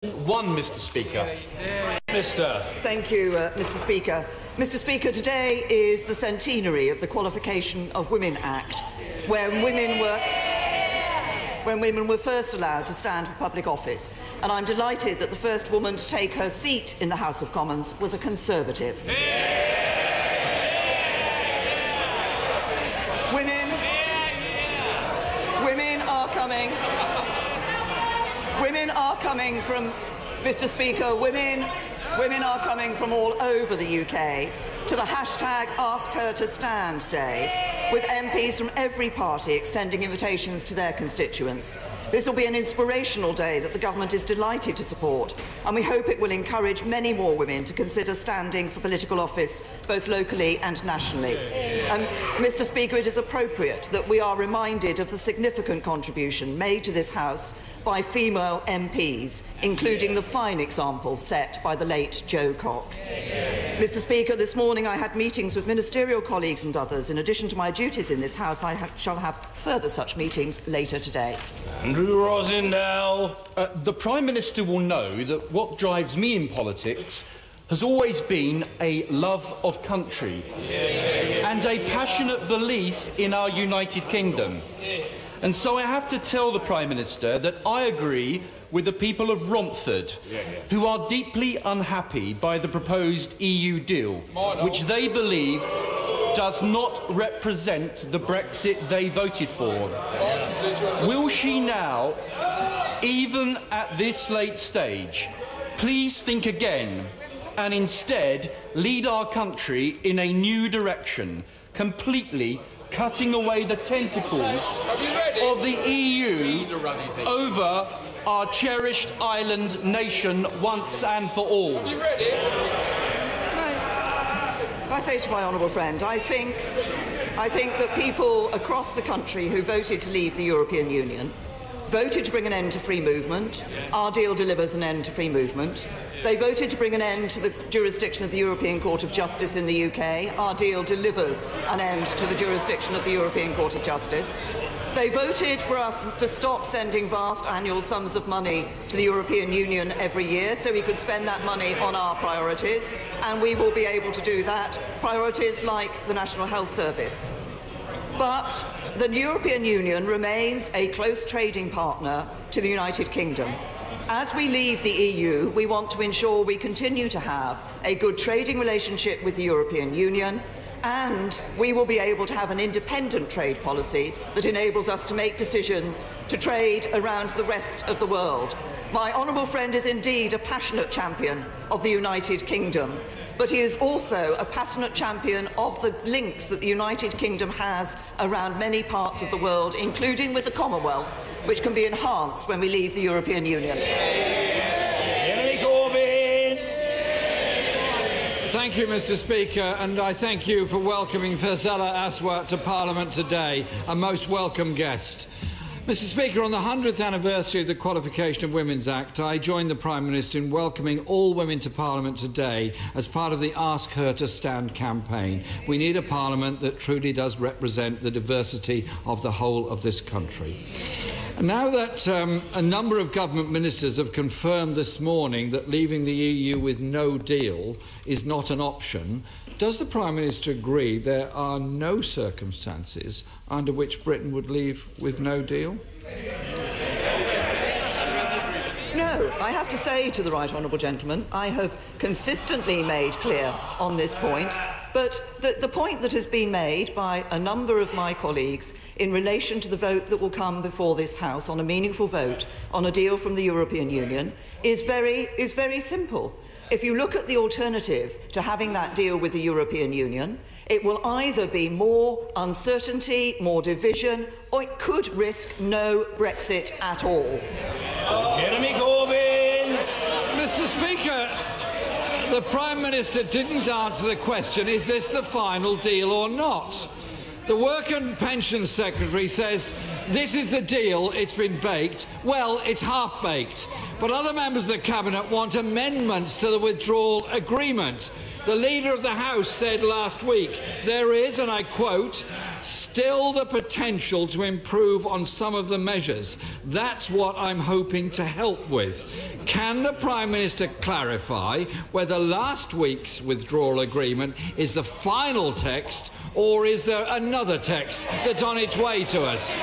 Mr. Speaker. Thank you, Mr. Speaker. Mr. Speaker, today is the centenary of the Qualification of Women Act, when women were first allowed to stand for public office. And I'm delighted that the first woman to take her seat in the House of Commons was a Conservative. Women are coming from, Mr. Speaker, women are coming from all over the UK to the hashtag Ask Her to Stand Day, with MPs from every party extending invitations to their constituents. This will be an inspirational day that the government is delighted to support, and we hope it will encourage many more women to consider standing for political office, both locally and nationally. Mr. Speaker, it is appropriate that we are reminded of the significant contribution made to this House by female MPs, including the fine example set by the late Jo Cox. Mr. Speaker, this morning I had meetings with ministerial colleagues and others. In addition to my duties in this House, I shall have further such meetings later today. Andrew Rosindell. The Prime Minister will know that what drives me in politics has always been a love of country and a passionate belief in our United Kingdom. And so I have to tell the Prime Minister that I agree with the people of Romford, who are deeply unhappy by the proposed EU deal, which they believe does not represent the Brexit they voted for. Will she now, even at this late stage, please think again and instead lead our country in a new direction, completely cutting away the tentacles of the EU over our cherished island nation once and for all? Can I say to my honourable friend, I think that people across the country who voted to leave the European Union voted to bring an end to free movement. Our deal delivers an end to free movement. They voted to bring an end to the jurisdiction of the European Court of Justice in the UK. Our deal delivers an end to the jurisdiction of the European Court of Justice. They voted for us to stop sending vast annual sums of money to the European Union every year so we could spend that money on our priorities, and we will be able to do that. Priorities like the National Health Service. But the European Union remains a close trading partner to the United Kingdom. As we leave the EU, we want to ensure we continue to have a good trading relationship with the European Union, and we will be able to have an independent trade policy that enables us to make decisions to trade around the rest of the world. My honourable friend is indeed a passionate champion of the United Kingdom, but he is also a passionate champion of the links that the United Kingdom has around many parts of the world, including with the Commonwealth, which can be enhanced when we leave the European Union. Corbyn. Thank you, Mr. Speaker, and I thank you for welcoming Faisal Aswat to Parliament today, a most welcome guest. Mr. Speaker, on the 100th anniversary of the Qualification of Women's Act, I joined the Prime Minister in welcoming all women to Parliament today as part of the Ask Her to Stand campaign. We need a Parliament that truly does represent the diversity of the whole of this country. Now that a number of government ministers have confirmed this morning that leaving the EU with no deal is not an option, does the Prime Minister agree there are no circumstances under which Britain would leave with no deal? No, I have to say to the right honourable gentleman, I have consistently made clear on this point, but the point that has been made by a number of my colleagues in relation to the vote that will come before this House on a meaningful vote on a deal from the European Union is very simple. If you look at the alternative to having that deal with the European Union, it will either be more uncertainty, more division, or it could risk no Brexit at all. Jeremy Corbyn. Mr. Speaker, the Prime Minister didn't answer the question, is this the final deal or not? The Work and Pensions Secretary says, this is the deal, it's been baked. Well, it's half-baked. But other members of the Cabinet want amendments to the withdrawal agreement. The Leader of the House said last week, there is, and I quote, still the potential to improve on some of the measures. That's what I'm hoping to help with. Can the Prime Minister clarify whether last week's withdrawal agreement is the final text, or is there another text that's on its way to us?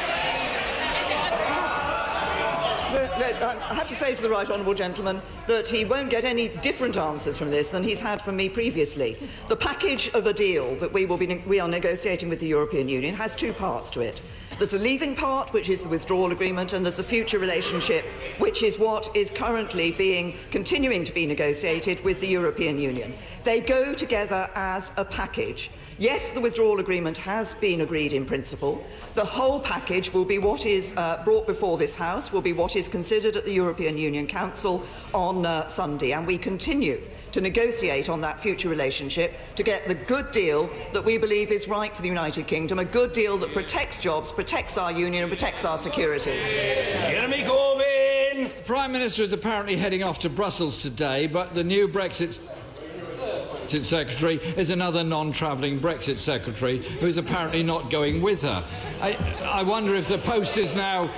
I have to say to the right honourable gentleman that he won't get any different answers from this than he's had from me previously. The package of a deal that we are negotiating with the European Union has two parts to it. There's the leaving part, which is the withdrawal agreement, and there's a future relationship, which is what is currently continuing to be negotiated with the European Union. They go together as a package. Yes, the withdrawal agreement has been agreed in principle. The whole package will be what is brought before this House, will be what is considered at the European Union Council on Sunday, and we continue to negotiate on that future relationship to get the good deal that we believe is right for the United Kingdom, a good deal that protects jobs, protects our union and protects our security. Jeremy Corbyn! The Prime Minister is apparently heading off to Brussels today, but the new Brexit Secretary is another non-travelling Brexit Secretary who's apparently not going with her. I wonder if the post is now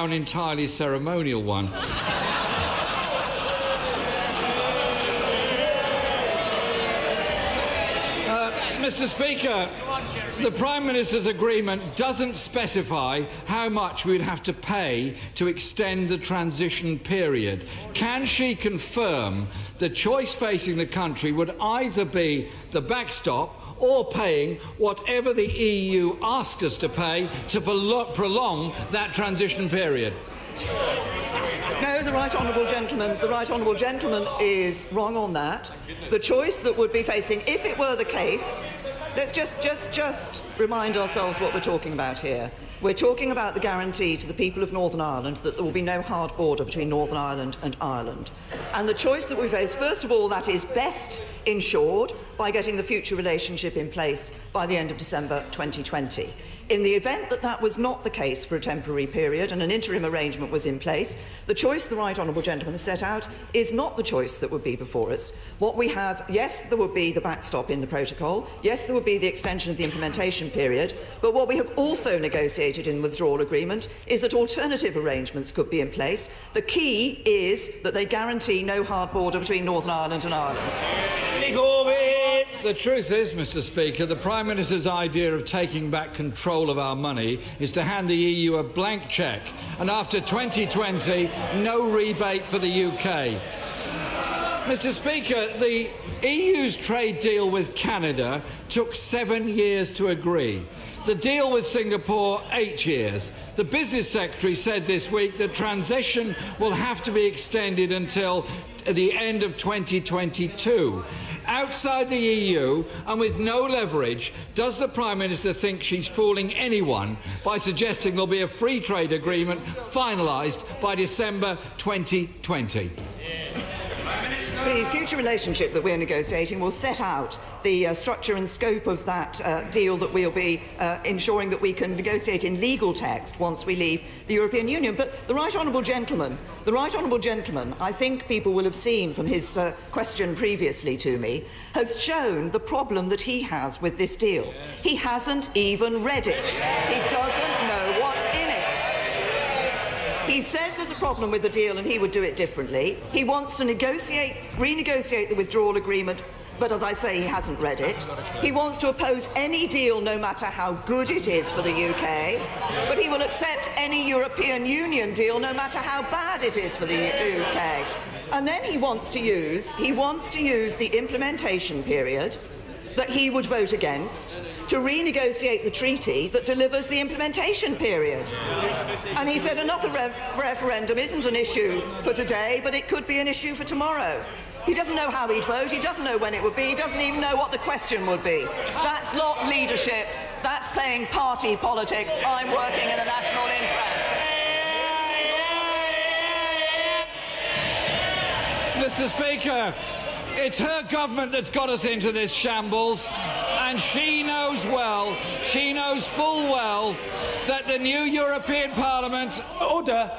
an entirely ceremonial one. Mr. Speaker, the Prime Minister's agreement doesn't specify how much we'd have to pay to extend the transition period. Can she confirm the choice facing the country would either be the backstop or paying whatever the EU asked us to pay to prolong that transition period? No, the right honourable gentleman is wrong on that. The choice that would be facing, if it were the case, let's just remind ourselves what we're talking about here. We're talking about the guarantee to the people of Northern Ireland that there will be no hard border between Northern Ireland and Ireland. And the choice that we face, first of all, that is best ensured by getting the future relationship in place by the end of December 2020. In the event that that was not the case for a temporary period and an interim arrangement was in place, the choice the right honourable gentleman has set out is not the choice that would be before us. What we have, yes, there would be the backstop in the protocol, yes, there would be the extension of the implementation period, but what we have also negotiated in the withdrawal agreement is that alternative arrangements could be in place. The key is that they guarantee no hard border between Northern Ireland and Ireland. The truth is, Mr. Speaker, the Prime Minister's idea of taking back control of our money is to hand the EU a blank cheque, and after 2020, no rebate for the UK. Mr. Speaker, the EU's trade deal with Canada took 7 years to agree. The deal with Singapore, 8 years. The Business Secretary said this week that transition will have to be extended until the end of 2022. Outside the EU and with no leverage, does the Prime Minister think she's fooling anyone by suggesting there'll be a free trade agreement finalised by December 2020? The future relationship that we're negotiating will set out the structure and scope of that deal that we'll be ensuring that we can negotiate in legal text once we leave the European Union. But the right honourable gentleman, I think people will have seen from his question previously to me, has shown the problem that he has with this deal. He hasn't even read it. He doesn't know what's in it. He says there's a problem with the deal and he would do it differently. He wants to renegotiate the withdrawal agreement, but as I say, he hasn't read it. He wants to oppose any deal, no matter how good it is for the UK, but he will accept any European Union deal, no matter how bad it is for the UK. And then he wants to use the implementation period that he would vote against to renegotiate the treaty that delivers the implementation period. And he said another referendum isn't an issue for today, but it could be an issue for tomorrow. He doesn't know how he'd vote, he doesn't know when it would be, he doesn't even know what the question would be. That's not leadership, that's playing party politics. I'm working in the national interest. Mr. Speaker, it's her government that's got us into this shambles, and she knows full well, that the new European Parliament... Order.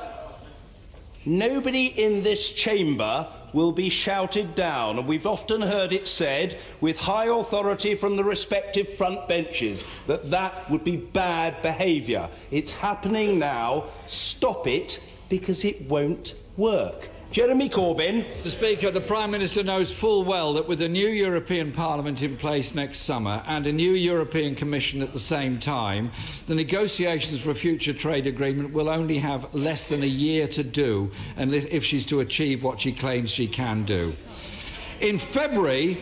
Nobody in this chamber will be shouted down, and we've often heard it said, with high authority from the respective front benches, that that would be bad behaviour. It's happening now. Stop it, because it won't work. Jeremy Corbyn. Mr. Speaker, the Prime Minister knows full well that with a new European Parliament in place next summer and a new European Commission at the same time, the negotiations for a future trade agreement will only have less than a year to do, and if she's to achieve what she claims she can do. In February,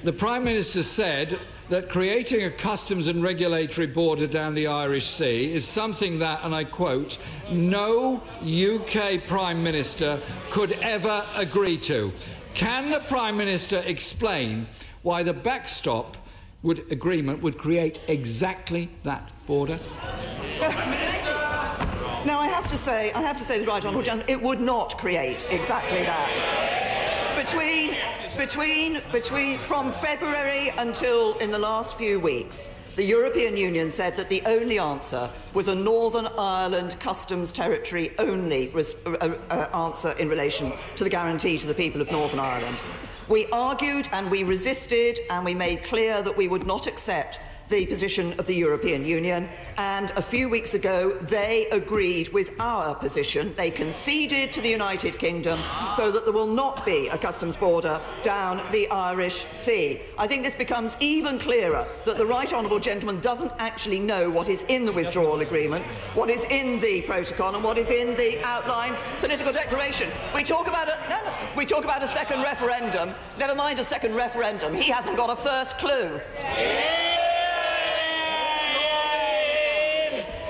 the Prime Minister said that creating a customs and regulatory border down the Irish Sea is something that, and I quote, no UK Prime Minister could ever agree to. Can the Prime Minister explain why the backstop agreement would create exactly that border? Now, I have to say, the Right Honourable Gentleman, it would not create exactly that. From February until in the last few weeks, the European Union said that the only answer was a Northern Ireland customs territory only answer in relation to the guarantee to the people of Northern Ireland. We argued and we resisted and we made clear that we would not accept the position of the European Union, and a few weeks ago they agreed with our position. They conceded to the United Kingdom so that there will not be a customs border down the Irish Sea. I think this becomes even clearer that the Right Honourable Gentleman doesn't actually know what is in the withdrawal agreement, what is in the protocol and what is in the outline political declaration. We talk about a second referendum. Never mind a second referendum. He hasn't got a first clue.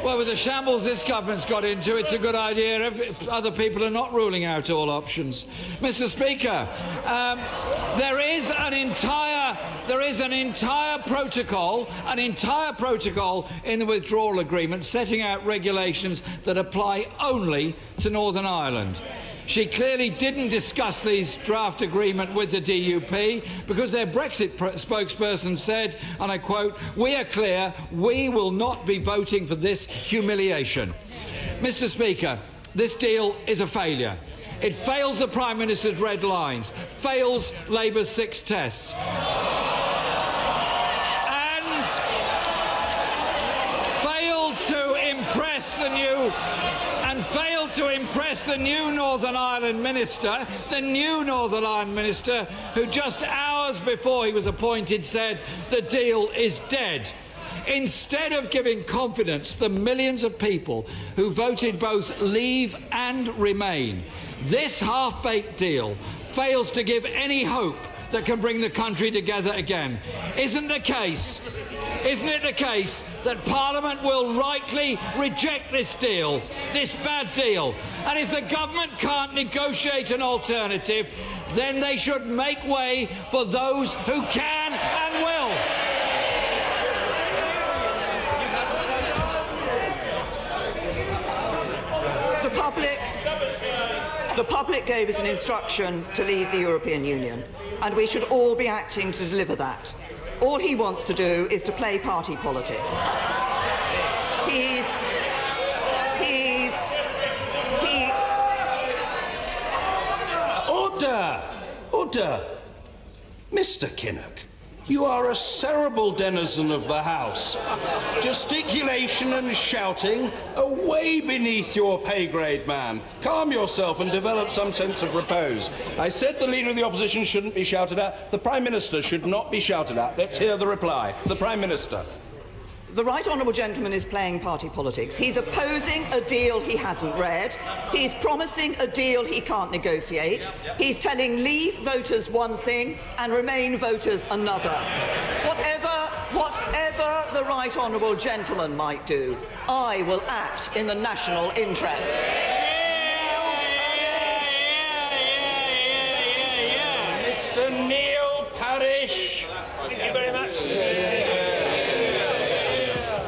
Well, with the shambles this government's got into, it's a good idea if other people are not ruling out all options. Mr. Speaker, there is an entire protocol in the withdrawal agreement setting out regulations that apply only to Northern Ireland. She clearly didn't discuss this draft agreement with the DUP because their Brexit spokesperson said, and I quote, "We are clear, we will not be voting for this humiliation." Mr. Speaker, this deal is a failure. It fails the Prime Minister's red lines, fails Labour's 6 tests, and failed to impress the new Northern Ireland Minister, who just hours before he was appointed said the deal is dead. Instead of giving confidence to the millions of people who voted both Leave and Remain, this half-baked deal fails to give any hope that can bring the country together again. Isn't it the case that Parliament will rightly reject this deal, this bad deal? And if the government can't negotiate an alternative, then they should make way for those who can and will. The public gave us an instruction to leave the European Union, and we should all be acting to deliver that. All he wants to do is to play party politics. Order! Mr. Kinnock, you are a cerebral denizen of the House. Gesticulation and shouting are way beneath your pay grade, man. Calm yourself and develop some sense of repose. I said the Leader of the Opposition shouldn't be shouted at. The Prime Minister should not be shouted at. Let's hear the reply. The Prime Minister. The Right Honourable Gentleman is playing party politics. He's opposing a deal he hasn't read. He's promising a deal he can't negotiate. He's telling Leave voters one thing and Remain voters another. Whatever the Right Honourable Gentleman might do, I will act in the national interest. Mr. Neil Parish. Thank you very much, Mr. Speaker.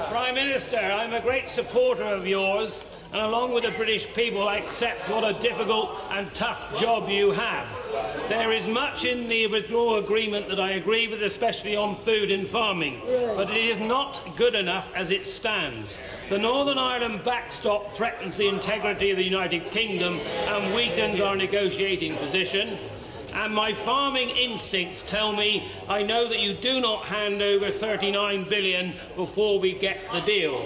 Prime Minister, I'm a great supporter of yours, and along with the British people, I accept what a difficult and tough job you have. There is much in the withdrawal agreement that I agree with, especially on food and farming, but it is not good enough as it stands. The Northern Ireland backstop threatens the integrity of the United Kingdom and weakens our negotiating position. And my farming instincts tell me I know that you do not hand over £39 billion before we get the deal.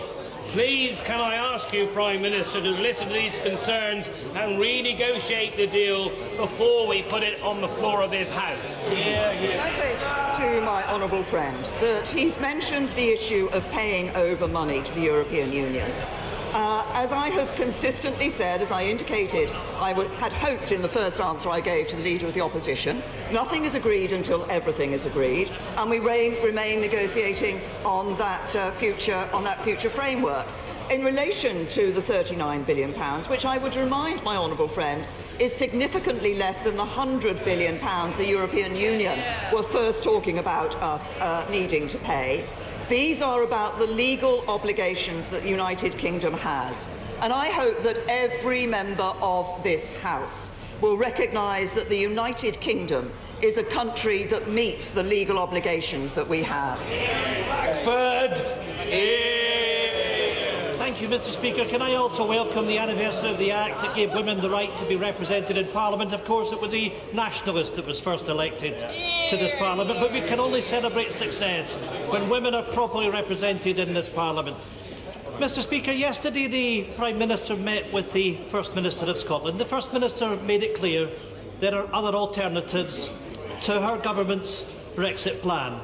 Please, can I ask you, Prime Minister, to listen to these concerns and renegotiate the deal before we put it on the floor of this House? Can I say to my honourable friend that he's mentioned the issue of paying over money to the European Union. As I have consistently said, as I indicated, I had hoped in the first answer I gave to the Leader of the Opposition, nothing is agreed until everything is agreed, and we remain negotiating on that future framework. In relation to the £39 billion, which I would remind my honourable friend is significantly less than the £100 billion the European Union were first talking about us needing to pay. These are about the legal obligations that the United Kingdom has. And I hope that every member of this House will recognise that the United Kingdom is a country that meets the legal obligations that we have. Third. Thank you, Mr. Speaker. Can I also welcome the anniversary of the Act that gave women the right to be represented in Parliament? Of course, it was a nationalist that was first elected to this Parliament, but we can only celebrate success when women are properly represented in this Parliament. Mr. Speaker, yesterday the Prime Minister met with the First Minister of Scotland. The First Minister made it clear there are other alternatives to her government's Brexit plan.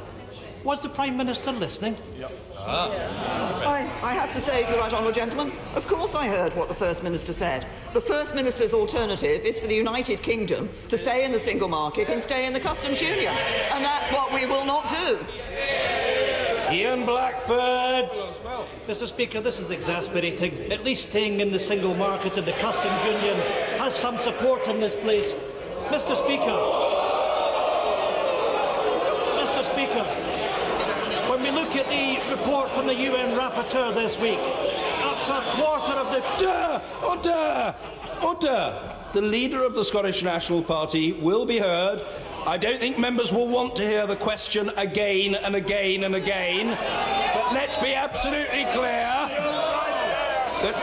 Was the Prime Minister listening? Yep. I have to say to the right honourable gentleman, of course I heard what the First Minister said. The First Minister's alternative is for the United Kingdom to stay in the single market and stay in the customs union. And that's what we will not do. Ian Blackford. Mr. Speaker, this is exasperating. At least staying in the single market and the customs union has some support in this place. Mr. Speaker, when we look at the report from the UN rapporteur this week, up to a quarter of the... Order! The Leader of the Scottish National Party will be heard. I don't think members will want to hear the question again and again and again. But let's be absolutely clear that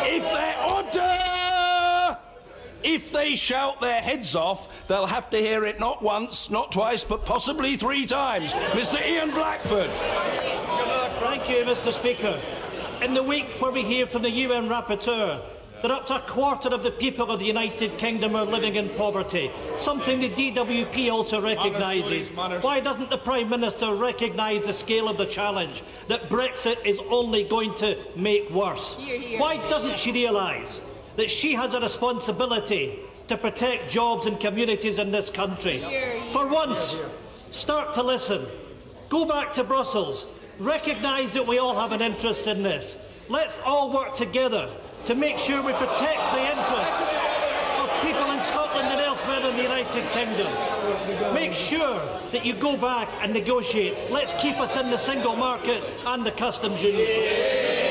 if they shout their heads off, they'll have to hear it not once, not twice, but possibly 3 times. Mr. Ian Blackford. Thank you, Mr. Speaker. In the week where we hear from the UN rapporteur that up to a quarter of the people of the United Kingdom are living in poverty, something the DWP also recognises. Why doesn't the Prime Minister recognise the scale of the challenge that Brexit is only going to make worse? Why doesn't she realise that she has a responsibility to protect jobs and communities in this country? For once, start to listen. Go back to Brussels. Recognise that we all have an interest in this. Let's all work together to make sure we protect the interests of people in Scotland and elsewhere in the United Kingdom. Make sure that you go back and negotiate. Let's keep us in the single market and the customs union.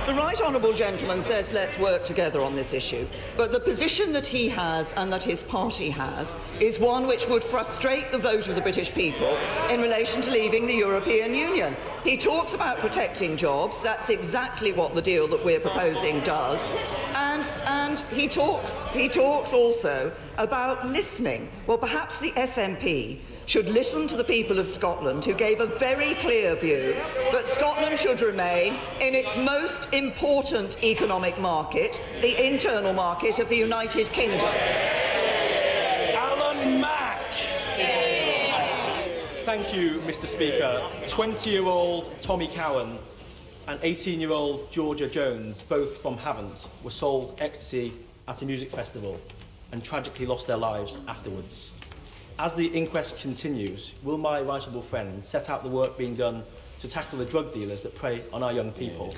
The right honourable gentleman says let's work together on this issue, but the position that he has and that his party has is one which would frustrate the vote of the British people in relation to leaving the European Union. He talks about protecting jobs. That's exactly what the deal that we're proposing does. And he talks also about listening. Well, perhaps the SNP should listen to the people of Scotland, who gave a very clear view that Scotland should remain in its most important economic market, the internal market of the United Kingdom. Alan Mack. Thank you, Mr. Speaker. 20-year-old Tommy Cowan and 18-year-old Georgia Jones, both from Havant, were sold ecstasy at a music festival and tragically lost their lives afterwards. As the inquest continues, will my right honourable friend set out the work being done to tackle the drug dealers that prey on our young people?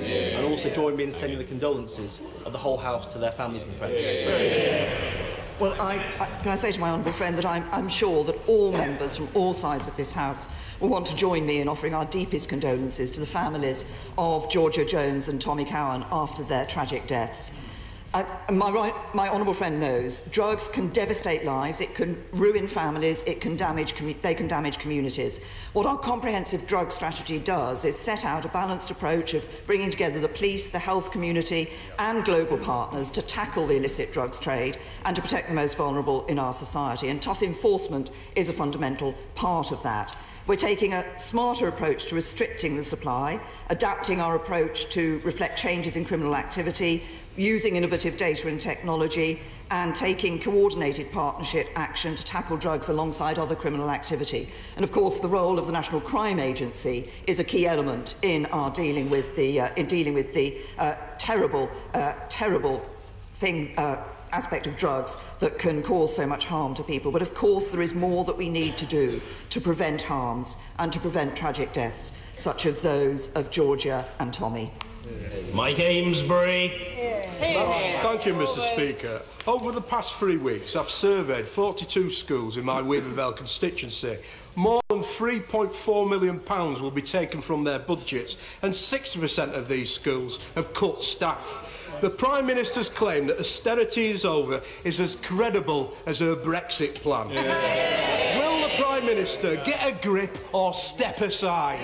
And also join me in sending the condolences of the whole House to their families and friends? Well, can I say to my honourable friend that I'm sure that all members from all sides of this House will want to join me in offering our deepest condolences to the families of Georgia Jones and Tommy Cowan after their tragic deaths. My honourable friend knows drugs can devastate lives, it can ruin families, they can damage communities. What our comprehensive drug strategy does is set out a balanced approach of bringing together the police, the health community and global partners to tackle the illicit drugs trade and to protect the most vulnerable in our society. And tough enforcement is a fundamental part of that. We're taking a smarter approach to restricting the supply, adapting our approach to reflect changes in criminal activity, using innovative data and technology, and taking coordinated partnership action to tackle drugs alongside other criminal activity. And of course, the role of the National Crime Agency is a key element in our dealing with the terrible aspect of drugs that can cause so much harm to people. But of course there is more that we need to do to prevent harms and to prevent tragic deaths such as those of Georgia and Tommy. Mike Amesbury. Thank you, Mr. Speaker. Over the past 3 weeks, I've surveyed 42 schools in my Weavervale constituency. More than £3.4 million will be taken from their budgets, and 60% of these schools have cut staff. The Prime Minister's claim that austerity is over is as credible as her Brexit plan. Will the Prime Minister get a grip or step aside?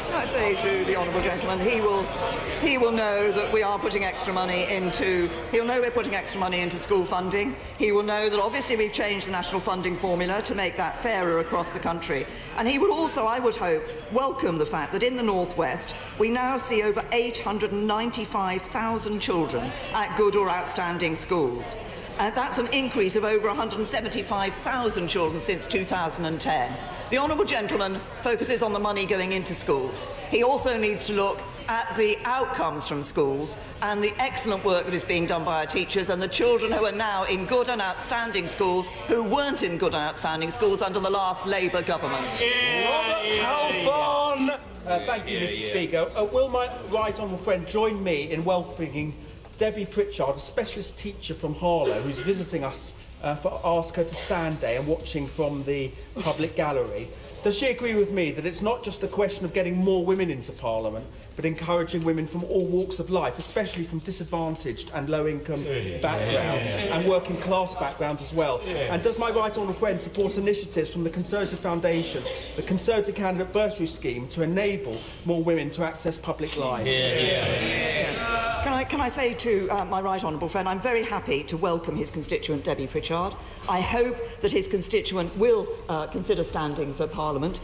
Can I say to the honourable gentleman, he will know that we are putting extra money into. He'll know we're putting extra money into school funding. He will know that obviously we've changed the national funding formula to make that fairer across the country. And he will also, I would hope, welcome the fact that in the North West we now see over 895,000 children at good or outstanding schools. That's an increase of over 175,000 children since 2010. The honourable gentleman focuses on the money going into schools. He also needs to look at the outcomes from schools and the excellent work that is being done by our teachers and the children who are now in good and outstanding schools who weren't in good and outstanding schools under the last Labour government. Thank you, Mr. Speaker. Will my right honourable friend join me in welcoming Debbie Pritchard, a specialist teacher from Harlow, who's visiting us for Ask Her to Stand Day and watching from the public gallery. Does she agree with me that it's not just a question of getting more women into Parliament, but encouraging women from all walks of life, especially from disadvantaged and low-income backgrounds and working-class backgrounds as well? And does my right honourable friend support initiatives from the Conservative Foundation, the Conservative Candidate Bursary Scheme, to enable more women to access public life? Can I say to my right honourable friend, I'm very happy to welcome his constituent Debbie Pritchard. I hope that his constituent will consider standing for Parliament.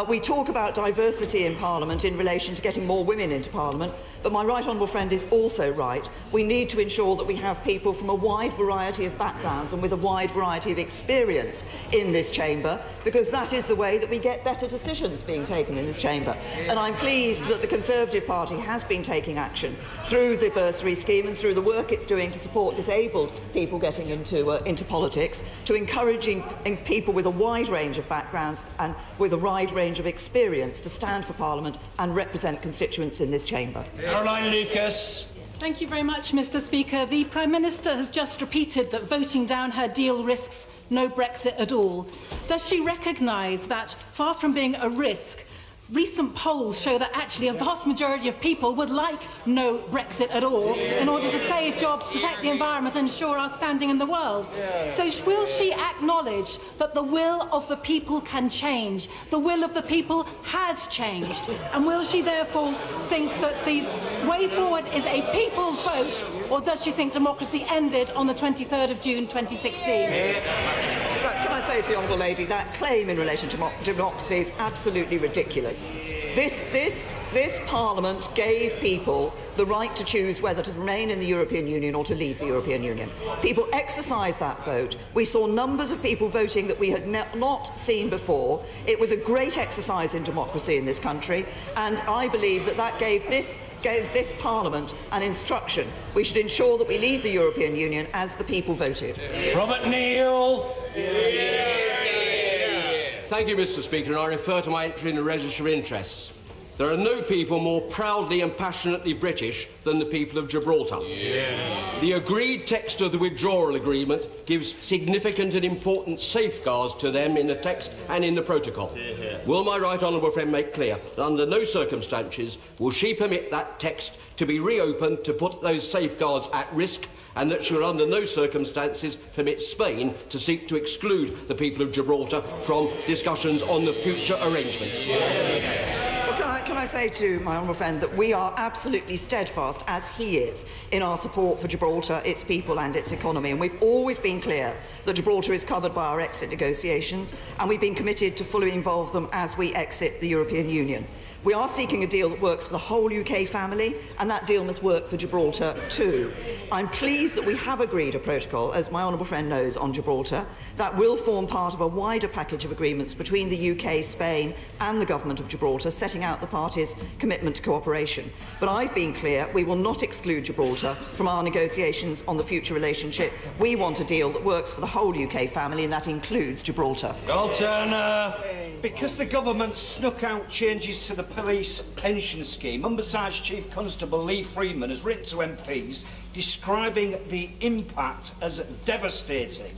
We talk about diversity in Parliament in relation to getting more women into Parliament, but my right honourable friend is also right. We need to ensure that we have people from a wide variety of backgrounds and with a wide variety of experience in this chamber, because that is the way that we get better decisions being taken in this chamber. And I'm pleased that the Conservative Party has been taking action through the bursary scheme and through the work it's doing to support disabled people getting into politics, to encouraging people with a wide range of backgrounds and with a wide range of experience to stand for Parliament and represent constituents in this chamber. Caroline Lucas. Thank you very much, Mr. Speaker. The Prime Minister has just repeated that voting down her deal risks no Brexit at all. Does she recognise that, far from being a risk, recent polls show that actually a vast majority of people would like no Brexit at all in order to save jobs, protect the environment and ensure our standing in the world? So will she acknowledge that the will of the people can change? The will of the people has changed. And will she therefore think that the way forward is a people's vote, or does she think democracy ended on the 23rd of June 2016? Can I say to the honourable lady, that claim in relation to democracy is absolutely ridiculous. This Parliament gave people the right to choose whether to remain in the European Union or to leave the European Union. People exercised that vote. We saw numbers of people voting that we had not seen before. It was a great exercise in democracy in this country, and I believe that gave this Parliament an instruction. We should ensure that we leave the European Union as the people voted. Robert Neal. Thank you, Mr. Speaker, and I refer to my entry in the Register of Interests. There are no people more proudly and passionately British than the people of Gibraltar. Yeah. The agreed text of the withdrawal agreement gives significant and important safeguards to them in the text and in the protocol. Yeah. Will my right honourable friend make clear that under no circumstances will she permit that text to be reopened to put those safeguards at risk, and that she will under no circumstances permit Spain to seek to exclude the people of Gibraltar from discussions on the future arrangements? Yeah. Can I say to my honourable friend that we are absolutely steadfast, as he is, in our support for Gibraltar, its people and its economy. And we've always been clear that Gibraltar is covered by our exit negotiations, and we've been committed to fully involve them as we exit the European Union. We are seeking a deal that works for the whole UK family, and that deal must work for Gibraltar too. I'm pleased that we have agreed a protocol, as my honourable friend knows, on Gibraltar, that will form part of a wider package of agreements between the UK, Spain and the Government of Gibraltar, setting out the parties' commitment to cooperation. But I've been clear, we will not exclude Gibraltar from our negotiations on the future relationship. We want a deal that works for the whole UK family, and that includes Gibraltar. Because the government snuck out changes to the police pension scheme, Humberside Chief Constable Lee Freeman has written to MPs describing the impact as devastating.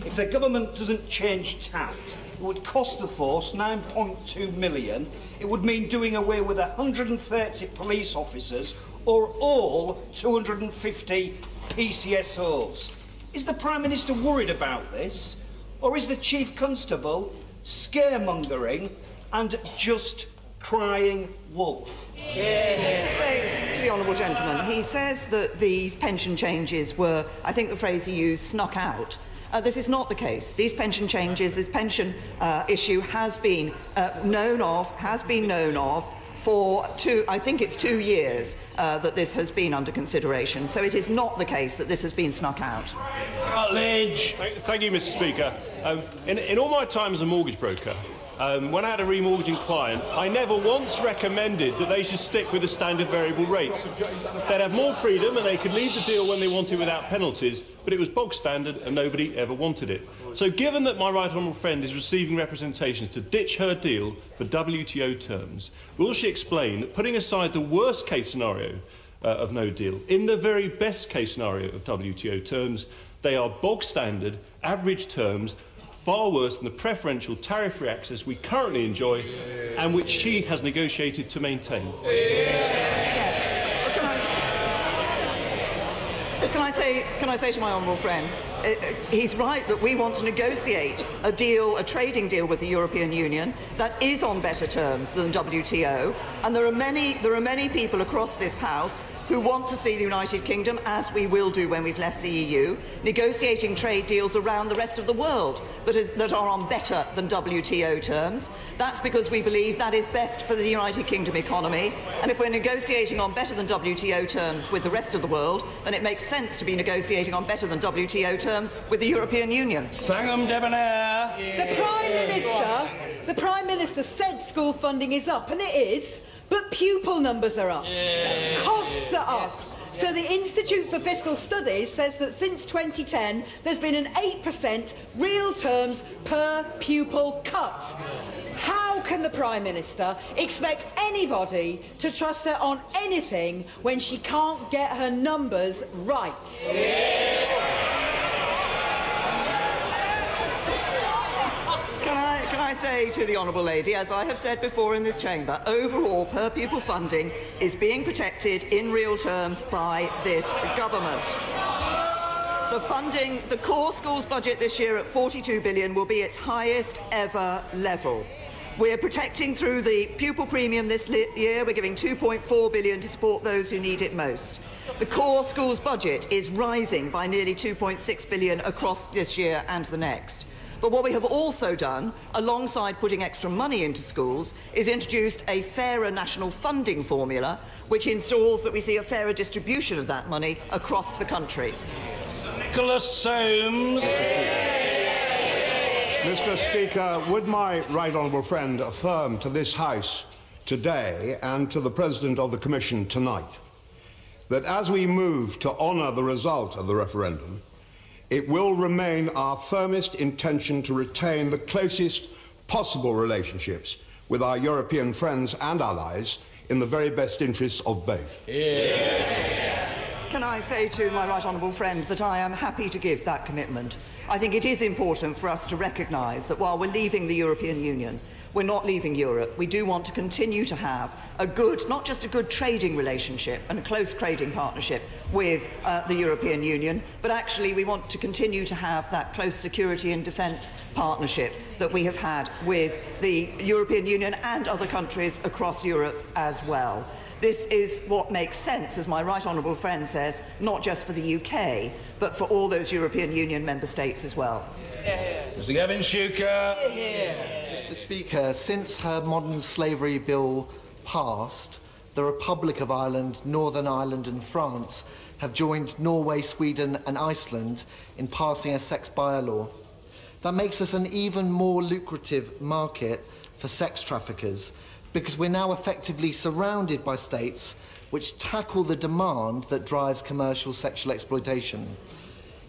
If the government doesn't change tact, it would cost the force £9.2 million. It would mean doing away with 130 police officers or all 250 PCSOs. Is the Prime Minister worried about this? Or is the Chief Constable scaremongering and just crying wolf? So, to the honourable gentleman, he says that these pension changes were, I think the phrase he used, snuck out. This is not the case. These pension changes, this pension issue has been known of for I think it's 2 years that this has been under consideration. So it is not the case that this has been snuck out. Rutledge. Thank you, Mr. Speaker. In all my time as a mortgage broker, when I had a remortgaging client, I never once recommended that they should stick with the standard variable rate. They'd have more freedom and they could leave the deal when they wanted without penalties, but it was bog standard and nobody ever wanted it. So given that my right honourable friend is receiving representations to ditch her deal for WTO terms, will she explain that putting aside the worst case scenario of no deal, in the very best case scenario of WTO terms, they are bog standard, average terms, far worse than the preferential tariff-free access we currently enjoy and which she has negotiated to maintain? Can I say to my honourable friend, he's right that we want to negotiate a trading deal with the European Union that is on better terms than WTO, and there are many people across this House who want to see the United Kingdom, as we will do when we've left the EU, negotiating trade deals around the rest of the world that are on better than WTO terms. That's because we believe that is best for the United Kingdom economy, and if we're negotiating on better than WTO terms with the rest of the world, then it makes sense to be negotiating on better than WTO terms with the European Union. Sangham Debonair. The Prime Minister said school funding is up, and it is, but pupil numbers are up. Costs are up. So the Institute for Fiscal Studies says that since 2010, there's been an 8% real terms per pupil cut. How can the Prime Minister expect anybody to trust her on anything when she can't get her numbers right? Can I say to the honourable lady, as I have said before in this chamber, overall per-pupil funding is being protected in real terms by this government. The core schools budget this year at £42 billion will be its highest ever level. We're protecting through the pupil premium this year. We're giving £2.4 billion to support those who need it most. The core schools budget is rising by nearly £2.6 billion across this year and the next. But what we have also done, alongside putting extra money into schools, is introduced a fairer national funding formula, which ensures that we see a fairer distribution of that money across the country. Nicholas Soames. Mr. Speaker, would my right honourable friend affirm to this House today and to the President of the Commission tonight that as we move to honour the result of the referendum, it will remain our firmest intention to retain the closest possible relationships with our European friends and allies in the very best interests of both. Can I say to my right honourable friend that I am happy to give that commitment. I think it is important for us to recognise that while we're leaving the European Union, we're not leaving Europe. We do want to continue to have a good, not just a good trading relationship and a close trading partnership with the European Union, but actually we want to continue to have that close security and defence partnership that we have had with the European Union and other countries across Europe as well. This is what makes sense, as my right honourable friend says, not just for the UK, but for all those European Union member states as well. Mr. Gavin Shuker. Mr. Speaker, since her modern slavery bill passed, the Republic of Ireland, Northern Ireland and France have joined Norway, Sweden and Iceland in passing a sex bylaw. That makes us an even more lucrative market for sex traffickers, because we're now effectively surrounded by states which tackle the demand that drives commercial sexual exploitation.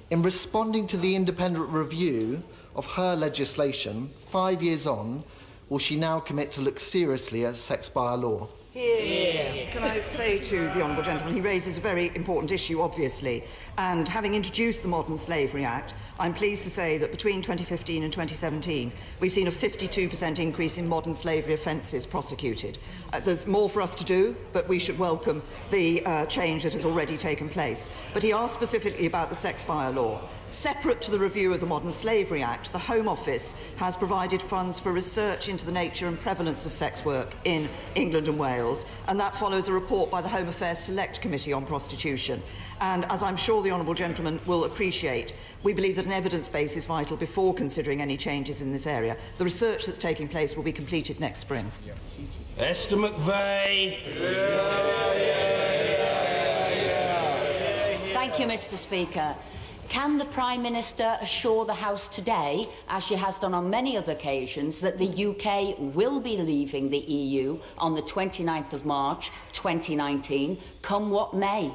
In responding to the independent review of her legislation, 5 years on, will she now commit to look seriously at sex bylaw? Can I say to the honourable gentleman, he raises a very important issue, obviously, and having introduced the Modern Slavery Act, I'm pleased to say that between 2015 and 2017, we've seen a 52% increase in modern slavery offences prosecuted. There's more for us to do, but we should welcome the change that has already taken place. But he asked specifically about the sex bylaw. Separate to the review of the Modern Slavery Act, the Home Office has provided funds for research into the nature and prevalence of sex work in England and Wales, and that follows a report by the Home Affairs Select Committee on Prostitution. And as I'm sure the honourable gentleman will appreciate, we believe that an evidence base is vital before considering any changes in this area. The research that's taking place will be completed next spring. Esther McVeigh. Thank you, Mr. Speaker. Can the Prime Minister assure the House today, as she has done on many other occasions, that the UK will be leaving the EU on the 29th of March 2019, come what may?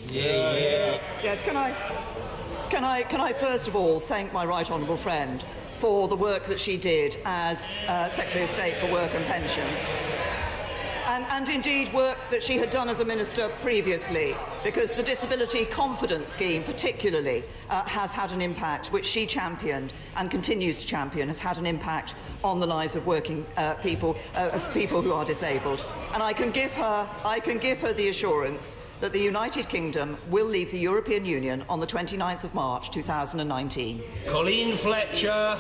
Yes, can I first of all thank my right honourable friend for the work that she did as Secretary of State for Work and Pensions. And indeed work that she had done as a minister previously, because the Disability Confidence Scheme particularly has had an impact, which she championed and continues to champion, has had an impact on the lives of working people who are disabled. And I can give her the assurance that the United Kingdom will leave the European Union on the 29th of March 2019. Colleen Fletcher.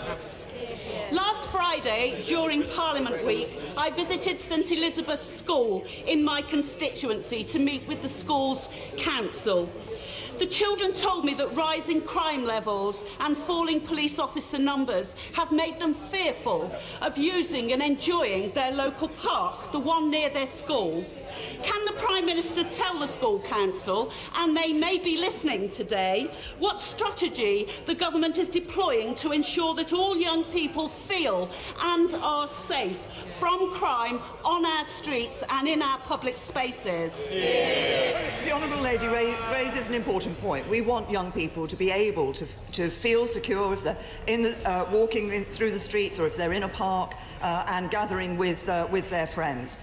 Last Friday, during Parliament Week, I visited St Elizabeth's School in my constituency to meet with the school's council. The children told me that rising crime levels and falling police officer numbers have made them fearful of using and enjoying their local park, the one near their school. Can the Prime Minister tell the school council, and they may be listening today, what strategy the government is deploying to ensure that all young people feel and are safe from crime on our streets and in our public spaces? The honourable lady raises an important point. We want young people to be able to feel secure if they're walking through the streets, or if they're in a park and gathering with their friends.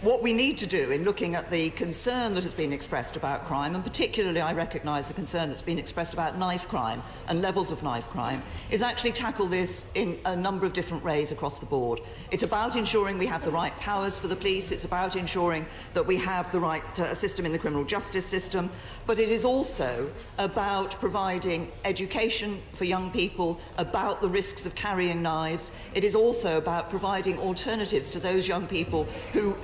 What we need to do in looking at the concern that has been expressed about crime, and particularly I recognise the concern that's been expressed about knife crime and levels of knife crime, is actually tackle this in a number of different ways across the board. It's about ensuring we have the right powers for the police, it's about ensuring that we have the right system in the criminal justice system, but it is also about providing education for young people about the risks of carrying knives. It is also about providing alternatives to those young people who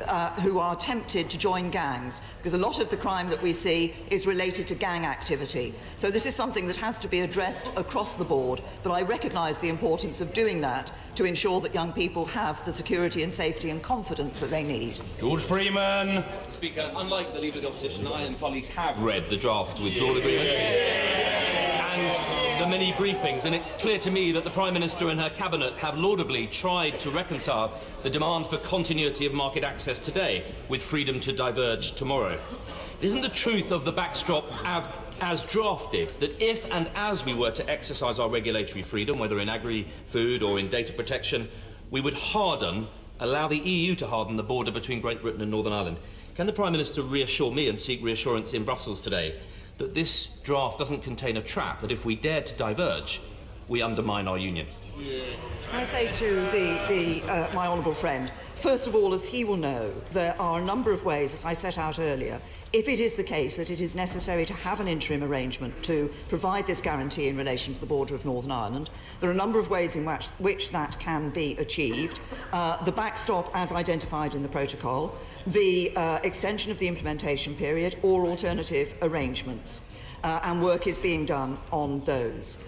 are tempted to join gangs, because a lot of the crime that we see is related to gang activity. So this is something that has to be addressed across the board, but I recognise the importance of doing that to ensure that young people have the security and safety and confidence that they need. George Freeman. Speaker, unlike the Leader of the Opposition, I and colleagues have read the draft withdrawal agreement and the many briefings, and it's clear to me that the Prime Minister and her Cabinet have laudably tried to reconcile the demand for continuity of market access today with freedom to diverge tomorrow. Isn't the truth of the backstop as drafted that if and as we were to exercise our regulatory freedom, whether in agri-food or in data protection, we would harden allow the EU to harden the border between Great Britain and Northern Ireland. Can the Prime Minister reassure me and seek reassurance in Brussels today that this draft doesn't contain a trap, that if we dare to diverge, we undermine our union? I say to my honourable friend, first of all, as he will know, there are a number of ways, as I set out earlier, if it is the case that it is necessary to have an interim arrangement to provide this guarantee in relation to the border of Northern Ireland, there are a number of ways in which that can be achieved. The backstop as identified in the protocol, the extension of the implementation period, or alternative arrangements. And work is being done on those.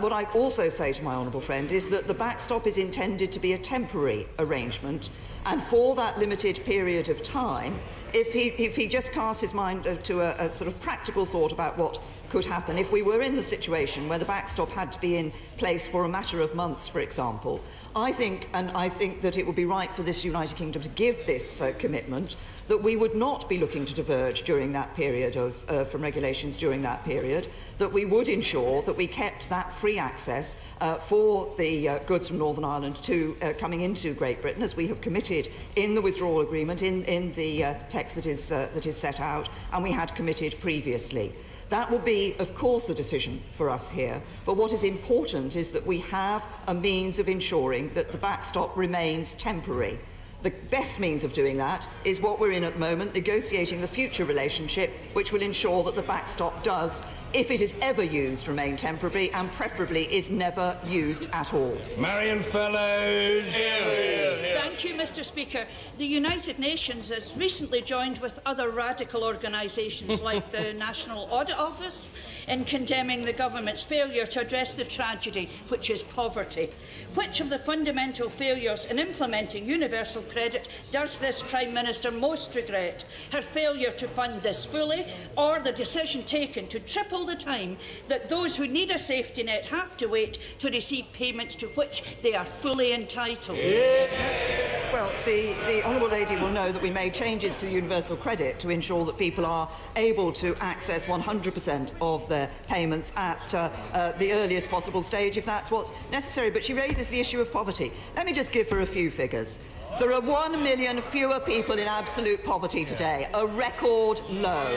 What I also say to my honourable friend is that the backstop is intended to be a temporary arrangement, and for that limited period of time, if he just casts his mind to a sort of practical thought about what could happen, if we were in the situation where the backstop had to be in place for a matter of months, for example, I think that it would be right for this United Kingdom to give this commitment that we would not be looking to diverge during that period from regulations during that period, that we would ensure that we kept that free access for the goods from Northern Ireland to coming into Great Britain, as we have committed in the withdrawal agreement, in the text that is set out, and we had committed previously. That will be, of course, a decision for us here, but what is important is that we have a means of ensuring that the backstop remains temporary. The best means of doing that is what we're in at the moment, negotiating the future relationship, which will ensure that the backstop does, if it is ever used, remain temporary, and preferably is never used at all. Marion Fellows. Thank you, Mr. Speaker. The United Nations has recently joined with other radical organisations like the National Audit Office in condemning the government's failure to address the tragedy, which is poverty. Which of the fundamental failures in implementing universal credit does this Prime Minister most regret? Her failure to fund this fully, or the decision taken to triple the time that those who need a safety net have to wait to receive payments to which they are fully entitled? Well, the honourable lady will know that we made changes to universal credit to ensure that people are able to access 100% of their payments at the earliest possible stage, if that's what's necessary. But she raises the issue of poverty. Let me just give her a few figures. There are 1 million fewer people in absolute poverty today, a record low.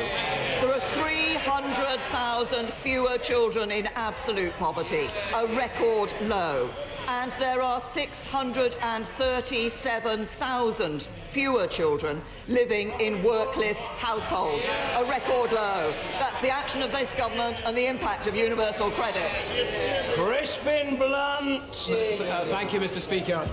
There are 300,000 fewer children in absolute poverty, a record low. And there are 637,000 fewer children living in workless households, a record low. That's the action of this government and the impact of universal credit. Crispin Blunt. Thank you, Mr. Speaker.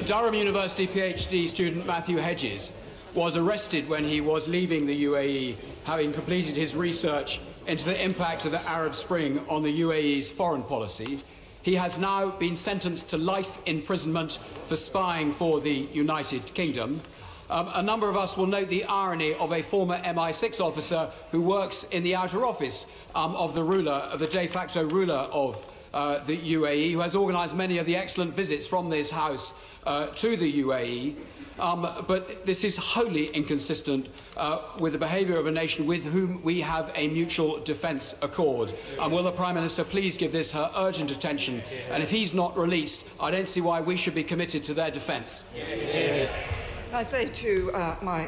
Durham University PhD student Matthew Hedges was arrested when he was leaving the UAE, having completed his research into the impact of the Arab Spring on the UAE's foreign policy. He has now been sentenced to life imprisonment for spying for the United Kingdom. A number of us will note the irony of a former MI6 officer who works in the outer office of the de facto ruler of the UAE, who has organised many of the excellent visits from this House to the UAE. But this is wholly inconsistent with the behaviour of a nation with whom we have a mutual defence accord. Will the Prime Minister please give this her urgent attention? And if he's not released, I don't see why we should be committed to their defence. I say to my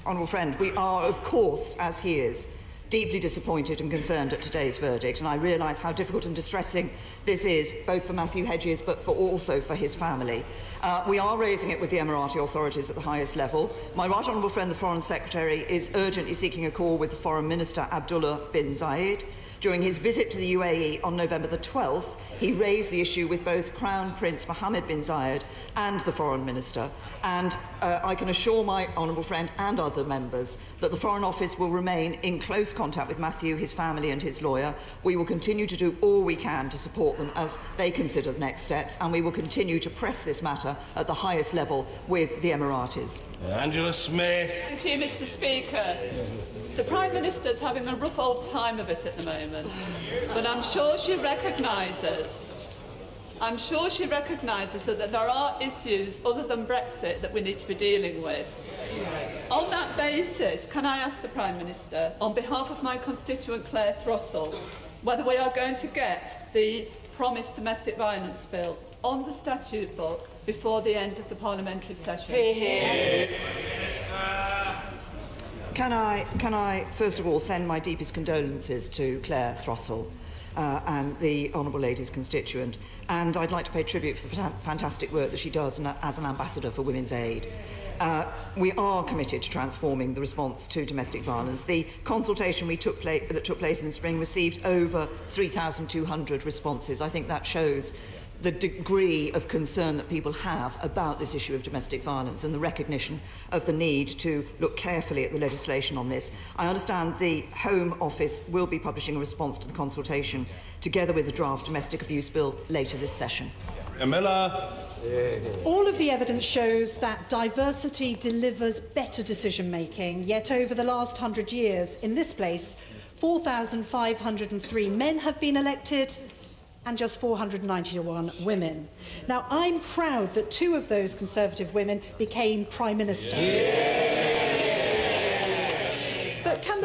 honourable friend, we are, of course, as he is, deeply disappointed and concerned at today's verdict, and I realise how difficult and distressing this is, both for Matthew Hedges but also for his family. We are raising it with the Emirati authorities at the highest level. My right honourable friend, the Foreign Secretary, is urgently seeking a call with the Foreign Minister, Abdullah bin Zayed. During his visit to the UAE on November the 12th, he raised the issue with both Crown Prince Mohammed bin Zayed and the Foreign Minister. And I can assure my honourable friend and other members that the Foreign Office will remain in close contact with Matthew, his family and his lawyer. We will continue to do all we can to support them as they consider the next steps, and we will continue to press this matter at the highest level with the Emiratis. Angela Smith. Thank you, Mr. Speaker. The Prime Minister's having a rough old time of it at the moment, but I'm sure she recognises that there are issues other than Brexit that we need to be dealing with. On that basis, can I ask the Prime Minister, on behalf of my constituent Claire Throssell, whether we are going to get the promised domestic violence bill on the statute book before the end of the parliamentary session. Can I first of all send my deepest condolences to Claire Throssell and the Honourable Lady's constituent, and I'd like to pay tribute for the fantastic work that she does as an ambassador for Women's Aid. We are committed to transforming the response to domestic violence. The consultation that took place in the spring received over 3,200 responses. I think that shows the degree of concern that people have about this issue of domestic violence and the recognition of the need to look carefully at the legislation on this. I understand the Home Office will be publishing a response to the consultation together with the draft domestic abuse bill later this session. Miller. All of the evidence shows that diversity delivers better decision-making, yet over the last 100 years, in this place, 4,503 men have been elected and just 491 women. Now, I'm proud that 2 of those Conservative women became Prime Minister. But can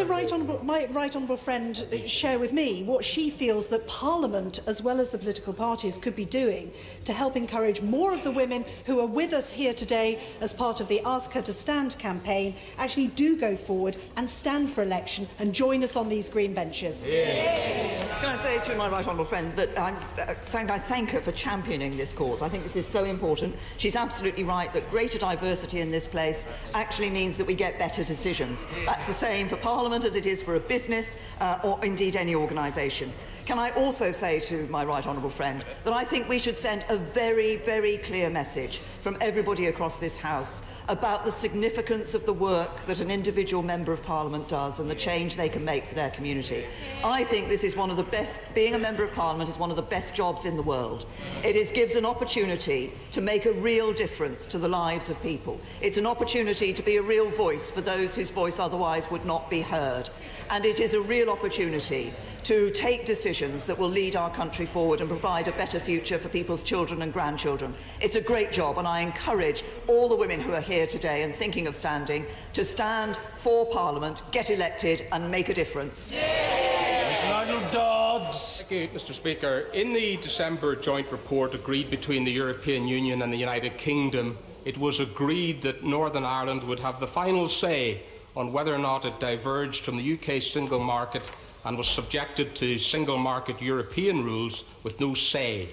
my right honourable friend share with me what she feels that Parliament, as well as the political parties, could be doing to help encourage more of the women who are with us here today as part of the Ask Her to Stand campaign actually do go forward and stand for election and join us on these green benches? Can I say to my right honourable friend that I thank her for championing this cause. I think this is so important. She's absolutely right that greater diversity in this place actually means that we get better decisions. That's the same for Parliament as it is for a business or indeed any organisation. Can I also say to my right honourable friend that I think we should send a very, very clear message from everybody across this House about the significance of the work that an individual Member of Parliament does and the change they can make for their community. I think this is one of the best, being a Member of Parliament is one of the best jobs in the world. It gives an opportunity to make a real difference to the lives of people. It's an opportunity to be a real voice for those whose voice otherwise would not be heard. And it is a real opportunity to take decisions that will lead our country forward and provide a better future for people's children and grandchildren. It's a great job, and I encourage all the women who are here today and thinking of standing to stand for Parliament, get elected and make a difference. Mr. Nigel Dodds. Thank you, Mr. Speaker. In the December joint report agreed between the European Union and the United Kingdom, it was agreed that Northern Ireland would have the final say on whether or not it diverged from the UK single market and was subjected to single market European rules with no say.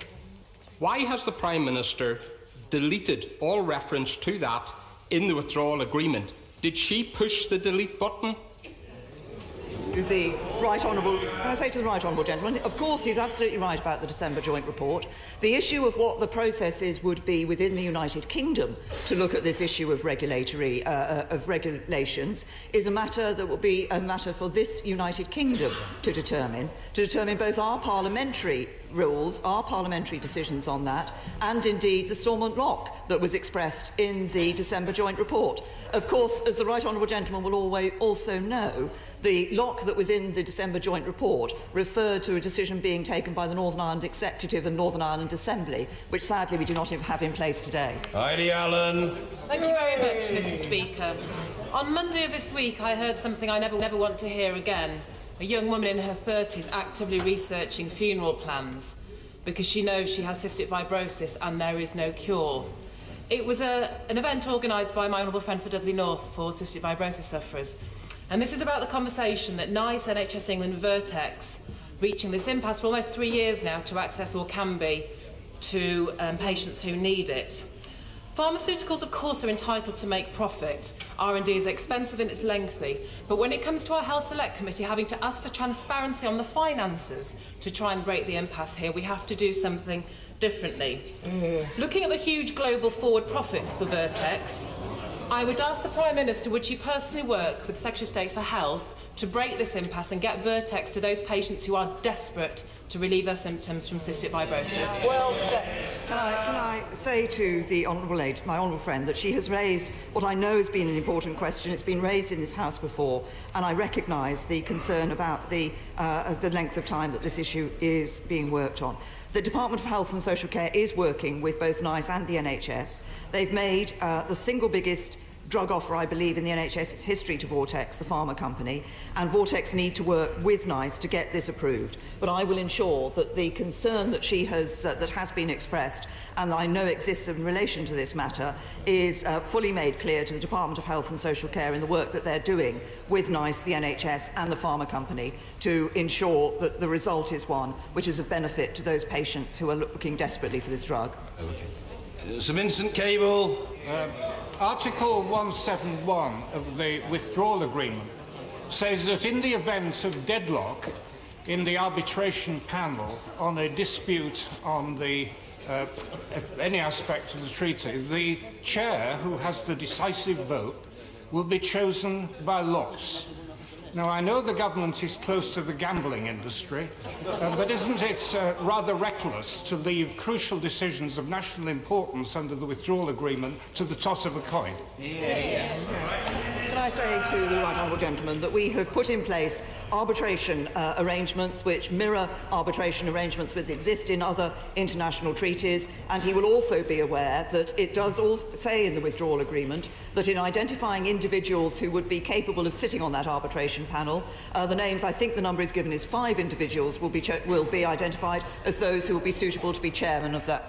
Why has the Prime Minister deleted all reference to that in the withdrawal agreement? Did she push the delete button? The right honourable, can I say to the right honourable gentleman, of course he's absolutely right about the December joint report. The issue of what the processes would be within the United Kingdom to look at this issue of regulations is a matter that will be a matter for this United Kingdom to determine both our parliamentary rules, our parliamentary decisions on that, and indeed the Stormont lock that was expressed in the December joint report. Of course, as the right honourable gentleman will always also know, the lock that was in the December joint report referred to a decision being taken by the Northern Ireland Executive and Northern Ireland Assembly, which sadly we do not have in place today. Heidi Allen. Thank you very much, Mr. Speaker. On Monday of this week, I heard something I never want to hear again. A young woman in her 30s actively researching funeral plans because she knows she has cystic fibrosis and there is no cure. It was an event organised by my honourable friend for Dudley North for cystic fibrosis sufferers. And this is about the conversation that NICE, NHS England, Vertex, reaching this impasse for almost 3 years now to access Orkambi to patients who need it. Pharmaceuticals, of course, are entitled to make profit. R&D is expensive and it's lengthy. But when it comes to our Health Select Committee having to ask for transparency on the finances to try and break the impasse here, we have to do something differently. Looking at the huge global forward profits for Vertex, I would ask the Prime Minister, would she personally work with the Secretary of State for Health to break this impasse and get Vertex to those patients who are desperate to relieve their symptoms from cystic fibrosis? Well said. Can I say to the honourable lady, my honourable friend, that she has raised what I know has been an important question. It's been raised in this House before, and I recognise the concern about the length of time that this issue is being worked on. The Department of Health and Social Care is working with both NICE and the NHS. They've made the single biggest drug offer, I believe, in the NHS's history to Vortex, the pharma company, and Vortex need to work with NICE to get this approved. But I will ensure that the concern that she has, that has been expressed, and I know exists in relation to this matter, is fully made clear to the Department of Health and Social Care in the work that they're doing with NICE, the NHS and the pharma company to ensure that the result is one which is of benefit to those patients who are looking desperately for this drug. Okay. Sir Vincent Cable. Article 171 of the withdrawal agreement says that in the event of deadlock in the arbitration panel on a dispute on the any aspect of the treaty, the chair, who has the decisive vote, will be chosen by lots. Now, I know the government is close to the gambling industry, but isn't it rather reckless to leave crucial decisions of national importance under the withdrawal agreement to the toss of a coin? Can I say to the right honourable gentleman that we have put in place arbitration arrangements which mirror arbitration arrangements which exist in other international treaties, and he will also be aware that it does also say in the withdrawal agreement that in identifying individuals who would be capable of sitting on that arbitration panel, the names, I think the number is given, is 5 individuals will be identified as those who will be suitable to be chairman of the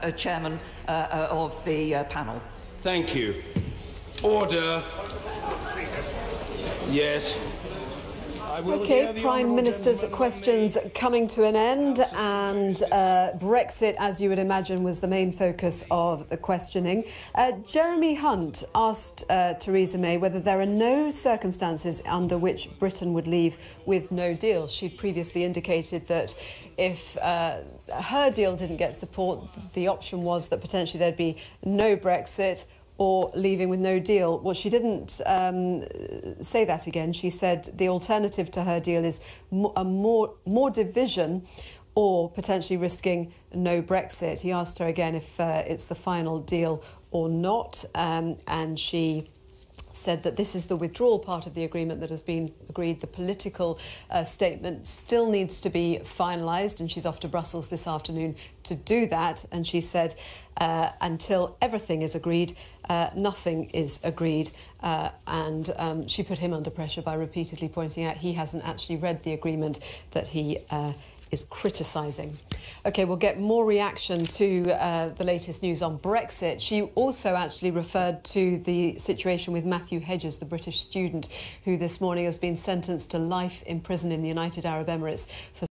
panel. Thank you. Order. Yes. OK, Prime Minister's questions coming to an end, and Brexit, as you would imagine, was the main focus of the questioning. Jeremy Hunt asked Theresa May whether there are no circumstances under which Britain would leave with no deal. She'd previously indicated that if her deal didn't get support, the option was that potentially there'd be no Brexit or leaving with no deal. Well, she didn't say that again. She said the alternative to her deal is more division or potentially risking no Brexit. He asked her again if it's the final deal or not, and she said that this is the withdrawal part of the agreement that has been agreed. The political statement still needs to be finalised, and she's off to Brussels this afternoon to do that. And she said until everything is agreed, nothing is agreed. And she put him under pressure by repeatedly pointing out he hasn't actually read the agreement that he is criticising. OK, we'll get more reaction to the latest news on Brexit. She also actually referred to the situation with Matthew Hedges, the British student who this morning has been sentenced to life in prison in the United Arab Emirates for